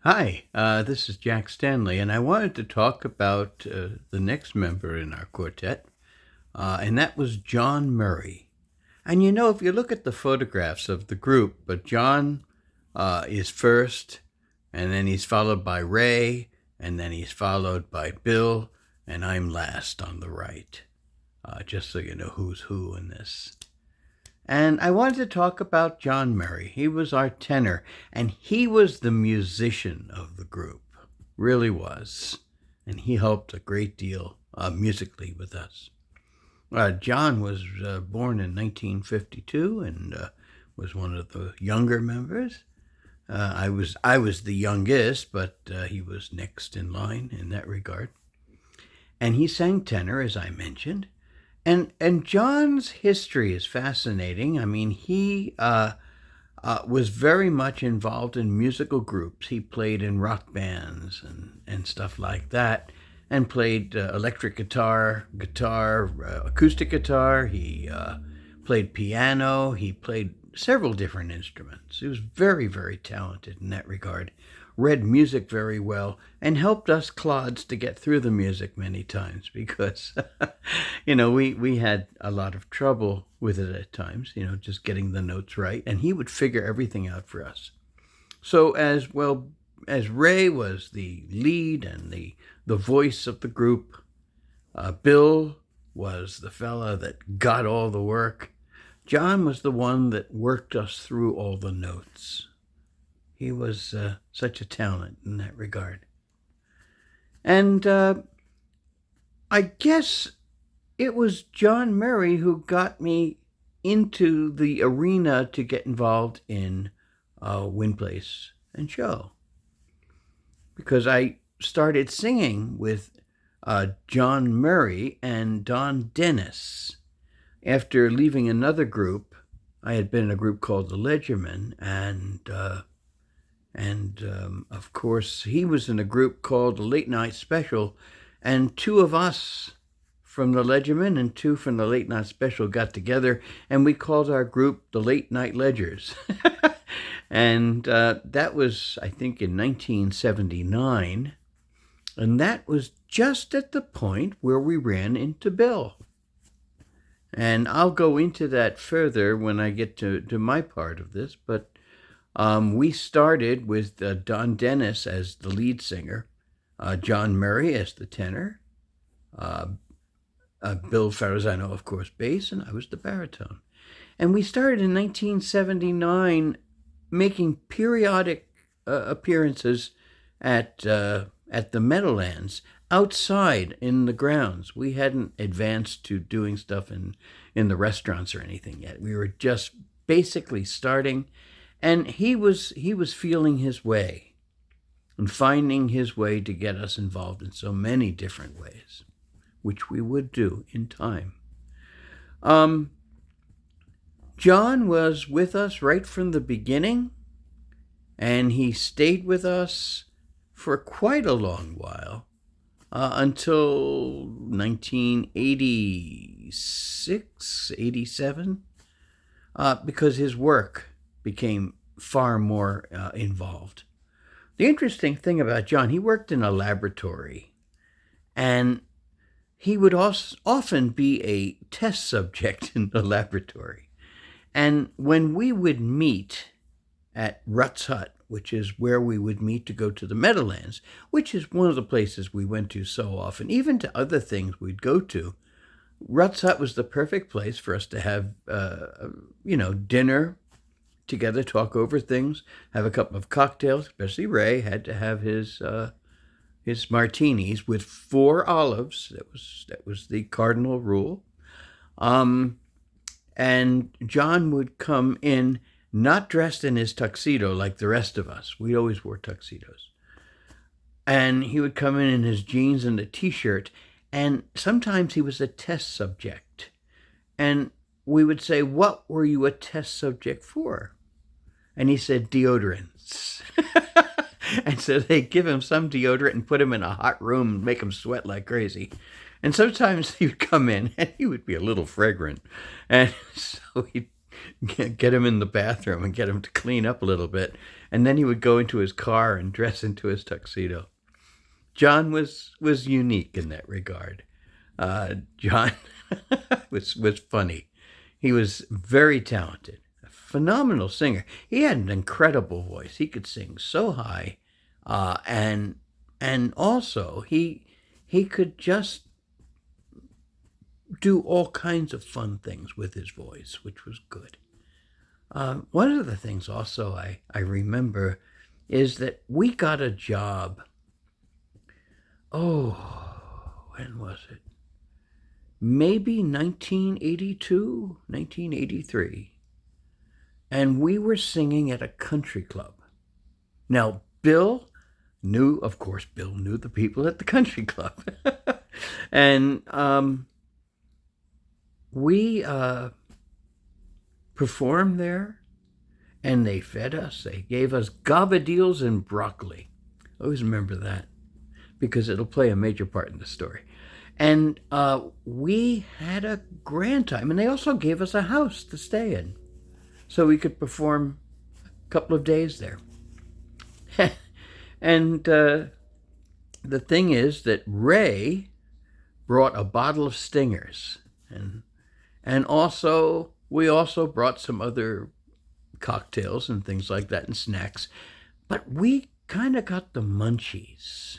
Hi, this is Jack Stanley, and I wanted to talk about the next member in our quartet, and that was John Murray. And if you look at the photographs of the group, but John is first, and then he's followed by Ray, and then he's followed by Bill, and I'm last on the right, just so you know who's who in this. And I wanted to talk about John Murray. He was our tenor, and he was the musician of the group. Really was. And he helped a great deal musically with us. John was born in 1952 and was one of the younger members. I was the youngest, but he was next in line in that regard. And he sang tenor, as I mentioned. And John's history is fascinating. I mean, he was very much involved in musical groups. He played in rock bands and stuff like that, and played electric guitar, acoustic guitar. He played piano. He played several different instruments. He was very, very talented in that regard. Read music very well and helped us clods to get through the music many times because, we had a lot of trouble with it at times, just getting the notes right. And he would figure everything out for us. So as well as Ray was the lead and the voice of the group, Bill was the fella that got all the work. John was the one that worked us through all the notes. He was such a talent in that regard. And I guess it was John Murray who got me into the arena to get involved in Wind Place and Show. Because I started singing with John Murray and Don Dennis. After leaving another group, I had been in a group called the Ledgermen, and of course, he was in a group called the Late Night Special, and two of us from the Ledgermen and two from the Late Night Special got together, and we called our group the Late Night Ledgers. And that was, I think, in 1979, and that was just at the point where we ran into Bill. And I'll go into that further when I get to my part of this, but we started with Don Dennis as the lead singer, John Murray as the tenor, Bill Farrasano, of course, bass, and I was the baritone. And we started in 1979 making periodic appearances at the Meadowlands outside in the grounds. We hadn't advanced to doing stuff in the restaurants or anything yet. We were just basically starting. And he was feeling his way and finding his way to get us involved in so many different ways, which we would do in time. John was with us right from the beginning, and he stayed with us for quite a long while, until 1986, 87, because his work became far more involved. The interesting thing about John, he worked in a laboratory, and he would often be a test subject in the laboratory. And when we would meet at Rutt's Hut, which is where we would meet to go to the Meadowlands, which is one of the places we went to so often, even to other things we'd go to, Rutt's Hut was the perfect place for us to have, dinner together, talk over things, have a couple of cocktails. Especially Ray had to have his martinis with 4 olives. That was the cardinal rule. And John would come in not dressed in his tuxedo like the rest of us. We always wore tuxedos. And he would come in his jeans and a T-shirt, and sometimes he was a test subject. And we would say, "What were you a test subject for?" And he said, "Deodorants." And so they'd give him some deodorant and put him in a hot room and make him sweat like crazy. And sometimes he would come in and he would be a little fragrant. And so get him in the bathroom and get him to clean up a little bit. And then he would go into his car and dress into his tuxedo. John was unique in that regard. John was funny. He was very talented, a phenomenal singer. He had an incredible voice. He could sing so high, and also he could just do all kinds of fun things with his voice, which was good. One of the things also I remember is that we got a job. Oh, when was it? Maybe 1982, 1983. And we were singing at a country club. Now, Bill knew the people at the country club. And we performed there, and they fed us. They gave us gabardines and broccoli. I always remember that, because it'll play a major part in the story. And we had a grand time. And they also gave us a house to stay in, so we could perform a couple of days there. And the thing is that Ray brought a bottle of Stingers. And also, we also brought some other cocktails and things like that and snacks. But we kind of got the munchies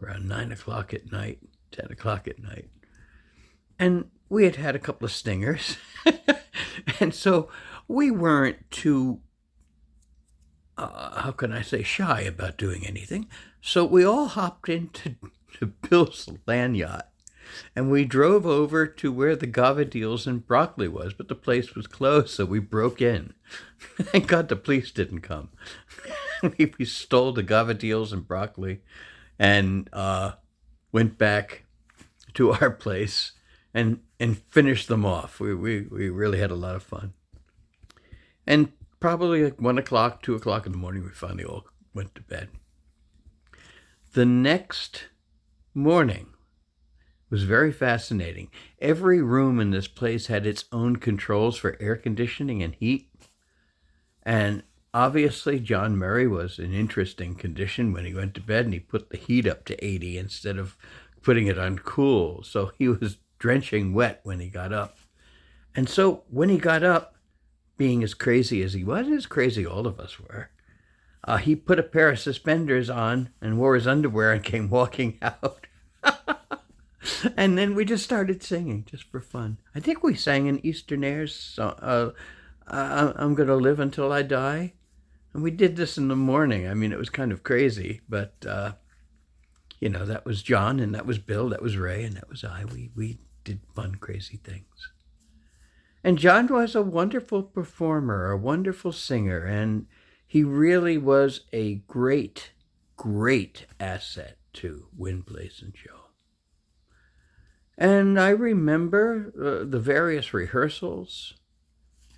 around 9 o'clock at night, 10 o'clock at night. And we had a couple of Stingers. And so we weren't too, shy about doing anything. So we all hopped into Bill's land yacht. And we drove over to where the gabardines and broccoli was, but the place was closed, so we broke in. Thank God the police didn't come. We stole the gabardines and broccoli and went back to our place and finished them off. We really had a lot of fun. And probably like 1 o'clock, 2 o'clock in the morning, we finally all went to bed. The next morning was very fascinating. Every room in this place had its own controls for air conditioning and heat. And obviously, John Murray was in interesting condition when he went to bed, and he put the heat up to 80 instead of putting it on cool. So he was drenching wet when he got up. And so when he got up, being as crazy as he was, as crazy all of us were, he put a pair of suspenders on and wore his underwear and came walking out. And then we just started singing just for fun. I think we sang an Eastern Airs song, I'm Gonna Live Until I Die. And we did this in the morning. I mean, it was kind of crazy, but, that was John, and that was Bill, that was Ray, and that was I. We did fun, crazy things. And John was a wonderful performer, a wonderful singer, and he really was a great, great asset to Win, Place, and Show. And I remember the various rehearsals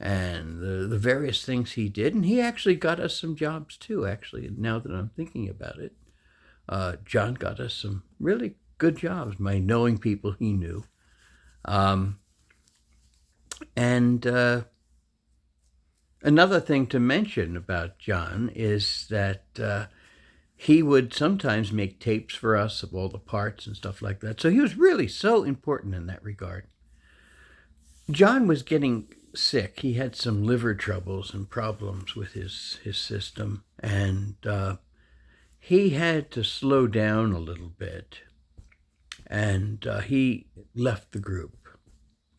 and the various things he did. And he actually got us some jobs too, actually, now that I'm thinking about it. John got us some really good jobs by knowing people he knew. And another thing to mention about John is that he would sometimes make tapes for us of all the parts and stuff like that. So he was really so important in that regard. John was getting sick. He had some liver troubles and problems with his system. And he had to slow down a little bit. And he left the group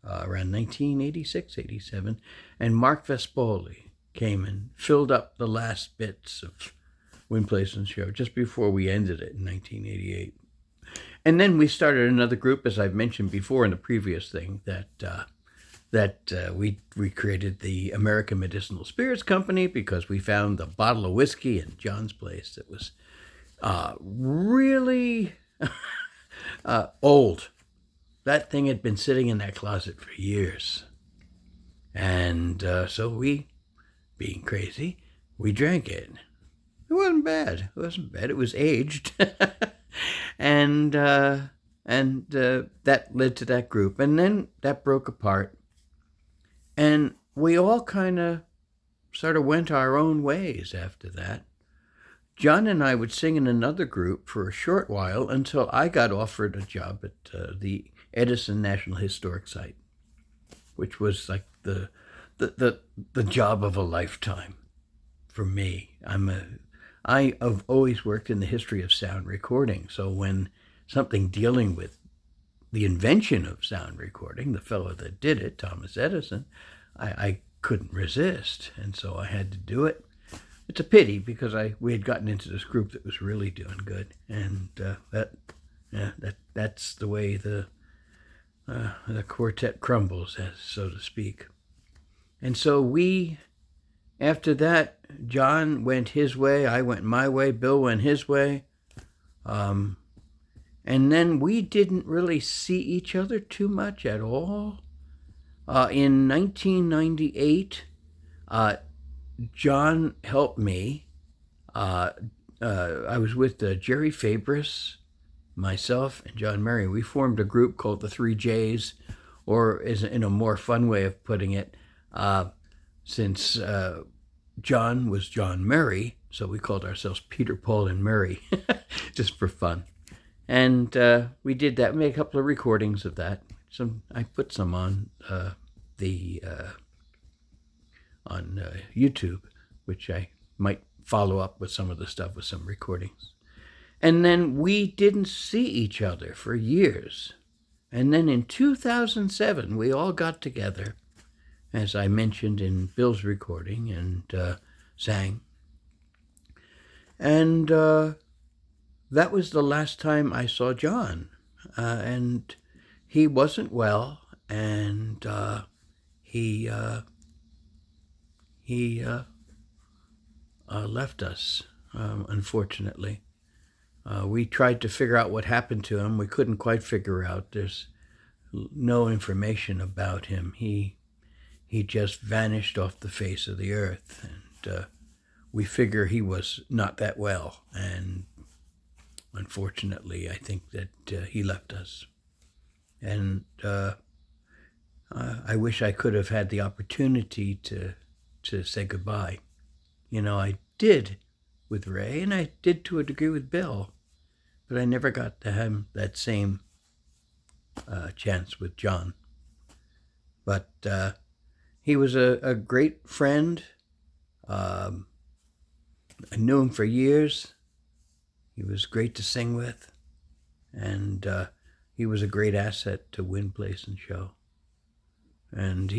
around 1986, 87. And Mark Vespoli came and filled up the last bits of Win, Place, and Show just before we ended it in 1988. And then we started another group, as I've mentioned before in the previous thing, that we created the American Medicinal Spirits Company because we found a bottle of whiskey in John's place that was really old. That thing had been sitting in that closet for years. And so we, being crazy, we drank it. It wasn't bad. It was aged. and that led to that group. And then that broke apart. And we all kind of sort of went our own ways after that. John and I would sing in another group for a short while until I got offered a job at the Edison National Historic Site, which was like the job of a lifetime for me. I have always worked in the history of sound recording, so when something dealing with the invention of sound recording, the fellow that did it, Thomas Edison, I couldn't resist, and so I had to do it. It's a pity because we had gotten into this group that was really doing good, and that's the way the quartet crumbles, so to speak. And so after that, John went his way, I went my way, Bill went his way, and then we didn't really see each other too much at all. In 1998, John helped me. I was with Jerry Fabris, myself, and John Murray. We formed a group called the Three J's, or in a more fun way of putting it, since John was John Murray, so we called ourselves Peter, Paul, and Murray, just for fun. And we did that. We made a couple of recordings of that. I put some on on YouTube, which I might follow up with some of the stuff with some recordings. And then we didn't see each other for years. And then in 2007, we all got together, as I mentioned in Bill's recording, and sang. And that was the last time I saw John. And he wasn't well, and he left us, unfortunately. We tried to figure out what happened to him. We couldn't quite figure out. There's no information about him. He just vanished off the face of the earth, and we figure he was not that well. And unfortunately, I think that he left us. And I wish I could have had the opportunity to say goodbye. I did with Ray, and I did to a degree with Bill, but I never got to have that same chance with John. But he was a great friend. I knew him for years. He was great to sing with, and he was a great asset to Win, Place, and Show. And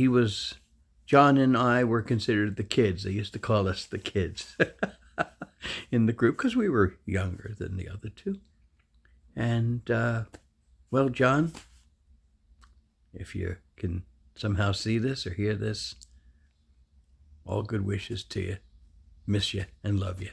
John and I were considered the kids. They used to call us the kids in the group because we were younger than the other two. And, well, John, if you can somehow see this or hear this, all good wishes to you. Miss you and love you.